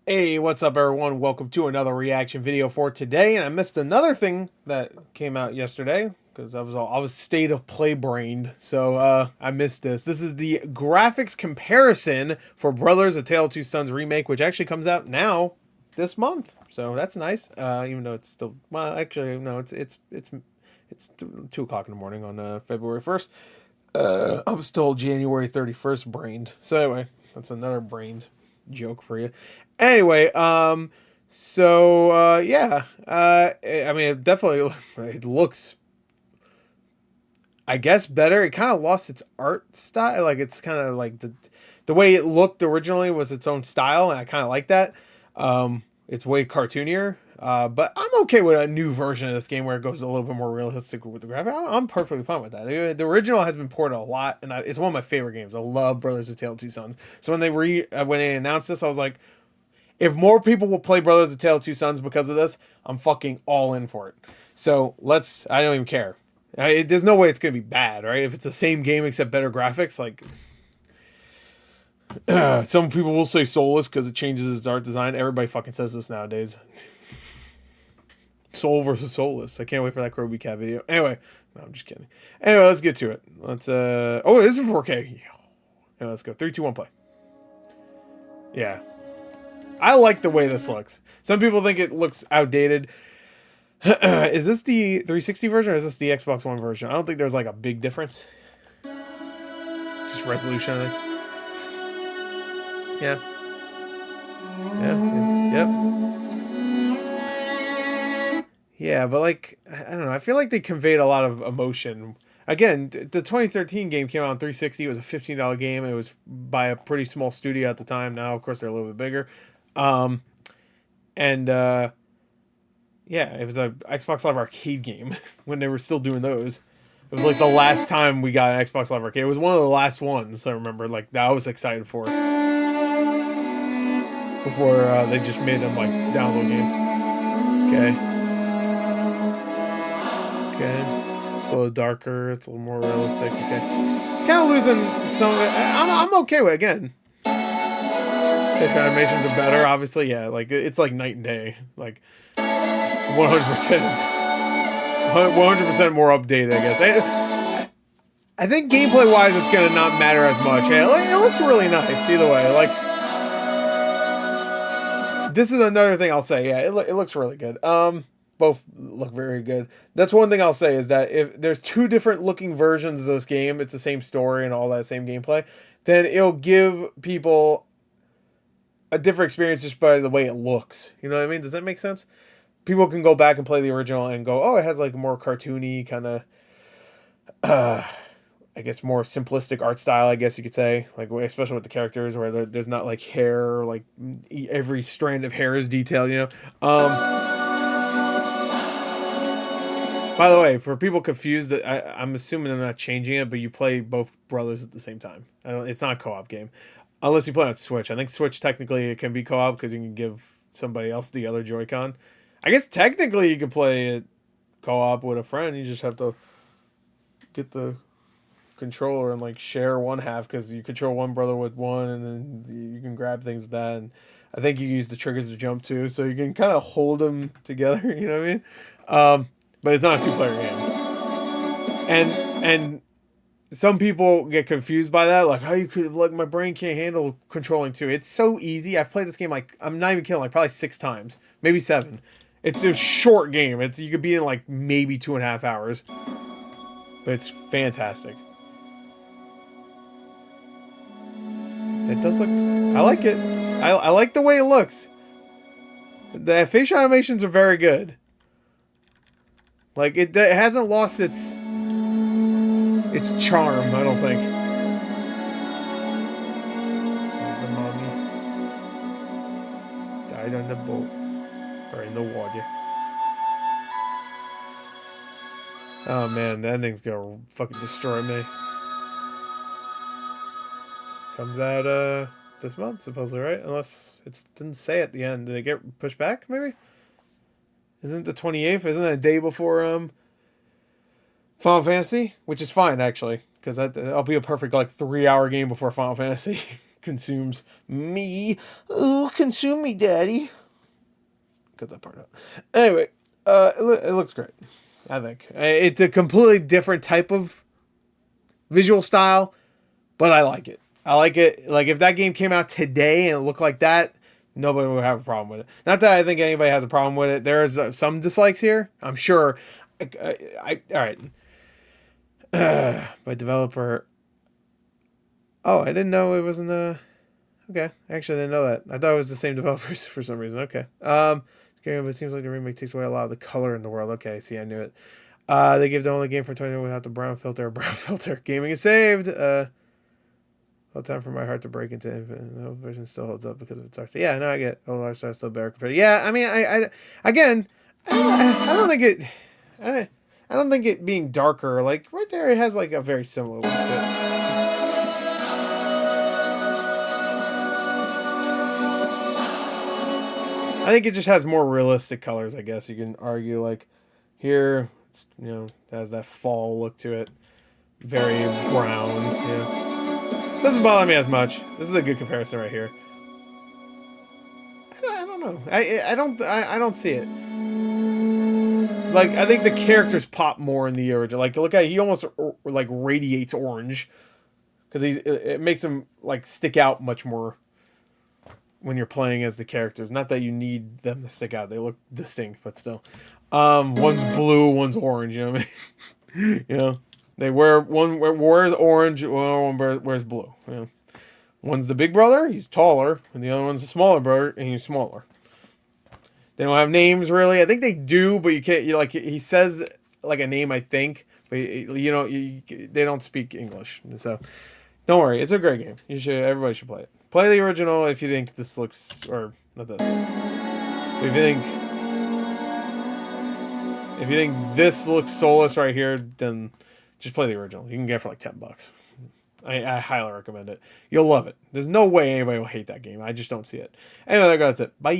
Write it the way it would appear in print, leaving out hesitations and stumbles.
Hey, what's up, everyone? Welcome to another reaction video for today. And I missed another thing that came out yesterday because I was state of play brained, so I missed this. This is the graphics comparison for Brothers: A Tale of Two Sons remake, which actually comes out now this month. So that's nice. Even though it's still actually no, it's 2 o'clock in the morning on February 1st. I'm still January 31st brained. So anyway, that's another brained joke for you. Anyway, yeah. I mean, it definitely it looks, I guess, better. It kind of lost its art style. Like it's kind of like the way it looked originally was its own style, and I kind of like that. It's way cartoonier. But I'm okay with a new version of this game where it goes a little bit more realistic with the graphics. I'm perfectly fine with that. The original has been ported a lot, and it's one of my favorite games. I love Brothers: A Tale of Two Sons. So when they announced this, I was like, if more people will play Brothers: A Tale of Two Sons because of this, I'm fucking all in for it. So I don't even care. There's no way it's gonna be bad, right? If it's the same game except better graphics, like some people will say soulless because it changes its art design. Everybody fucking says this nowadays. Soul versus soulless. I can't wait for that Kirby Cat video. Anyway, no, I'm just kidding. Anyway, let's get to it. Let's oh, this is 4K. Yeah, let's go. 3, 2, 1, play. Yeah. I like the way this looks. Some people think it looks outdated. Is this the 360 version or is this the Xbox One version? I don't think there's like a big difference. Just resolution, I think. Yeah. Yeah. Yep. Yeah, but like, I don't know. I feel like they conveyed a lot of emotion. Again, the 2013 game came out on 360. It was a $15 game. It was by a pretty small studio at the time. Now, of course, they're a little bit bigger. Um, and Yeah, it was a Xbox Live Arcade game when they were still doing those. It was like the last time we got an Xbox Live Arcade. It was one of the last ones I remember. Like that I was excited for before they just made them like download games. Okay, okay. It's a little darker. It's a little more realistic. Okay, it's kind of losing some of it. I'm okay with it. Again. Fish animations are better, obviously. Yeah, like it's like night and day. Like 100%. 100% more updated, I guess. I think gameplay wise, it's gonna not matter as much. Yeah, it looks really nice either way. Like this is another thing I'll say. Yeah, it looks really good. Both look very good. That's one thing I'll say is that if there's two different looking versions of this game, it's the same story and all that same gameplay, then it'll give people a different experience just by the way it looks. You know what I mean? Does that make sense? People can go back and play the original and go, oh, it has like a more cartoony kind of, I guess, more simplistic art style. I guess you could say, like especially with the characters where there's not like hair, like every strand of hair is detailed. By the way, for people confused, I'm assuming they're not changing it, but you play both brothers at the same time. It's not a co-op game, unless you play on Switch. I think Switch technically it can be co-op because you can give somebody else the other Joy-Con. I guess technically you could play it co-op with a friend. You just have to get the controller and like share one half because you control one brother with one, and then you can grab things with that. And I think you use the triggers to jump too, so you can kind of hold them together. You know what I mean? But it's not a two-player game, and some people get confused by that, like how you could like my brain can't handle controlling two. It's so easy. I've played this game like I'm not even kidding, like probably 6 times, maybe 7. It's a short game. You could be in like maybe 2.5 hours, but it's fantastic. It does look. I like it. I like the way it looks. The facial animations are very good. Like it hasn't lost its charm. I don't think. There's the mommy died on the boat or in the water. Oh man, the ending's gonna fucking destroy me. Comes out this month supposedly, right? Unless it didn't say at the end. Did it get pushed back? Maybe. Isn't the 28th? Isn't it a day before Final Fantasy? Which is fine actually, because that'll be a perfect like 3-hour game before Final Fantasy consumes me. Ooh, consume me, daddy. Cut that part out. Anyway, it looks great. I think it's a completely different type of visual style, but I like it. I like it. Like if that game came out today and it looked like that, nobody would have a problem with it. Not that I think anybody has a problem with it. There's some dislikes here, I'm sure. All right. By developer. Oh, I didn't know it wasn't a. Okay, actually, I didn't know that. I thought it was the same developers for some reason. Okay. But it seems like the remake takes away a lot of the color in the world. Okay, see, I knew it. They give the only game for 20 without the brown filter. Brown filter. Gaming is saved. All time for my heart to break into infinite. No version still holds up because of its art. Yeah, no, I get. Oh, lifestyle still better compared. Yeah, I mean, I again, I don't think it. I don't think it being darker. Like right there, it has like a very similar look to it. I think it just has more realistic colors. I guess you can argue like here, it's, it has that fall look to it, very brown. Yeah, doesn't bother me as much. This is a good comparison right here. I don't know. I don't see it. Like I think the characters pop more in the original. Like look at he almost like radiates orange because it makes him like stick out much more when you're playing as the characters. Not that you need them to stick out; they look distinct, but still. One's blue, one's orange. You know what I mean? They one wears orange, one wears blue. One's the big brother, he's taller, and the other one's the smaller brother, and he's smaller. They don't have names really. I think they do, but you can't. Like he says like a name, I think, but they don't speak English, so don't worry. It's a great game. Everybody should play it. Play the original if you think this looks, or not this. But if you think this looks soulless right here, then just play the original. You can get it for like $10. I highly recommend it. You'll love it. There's no way anybody will hate that game. I just don't see it. Anyway, that's it. Bye.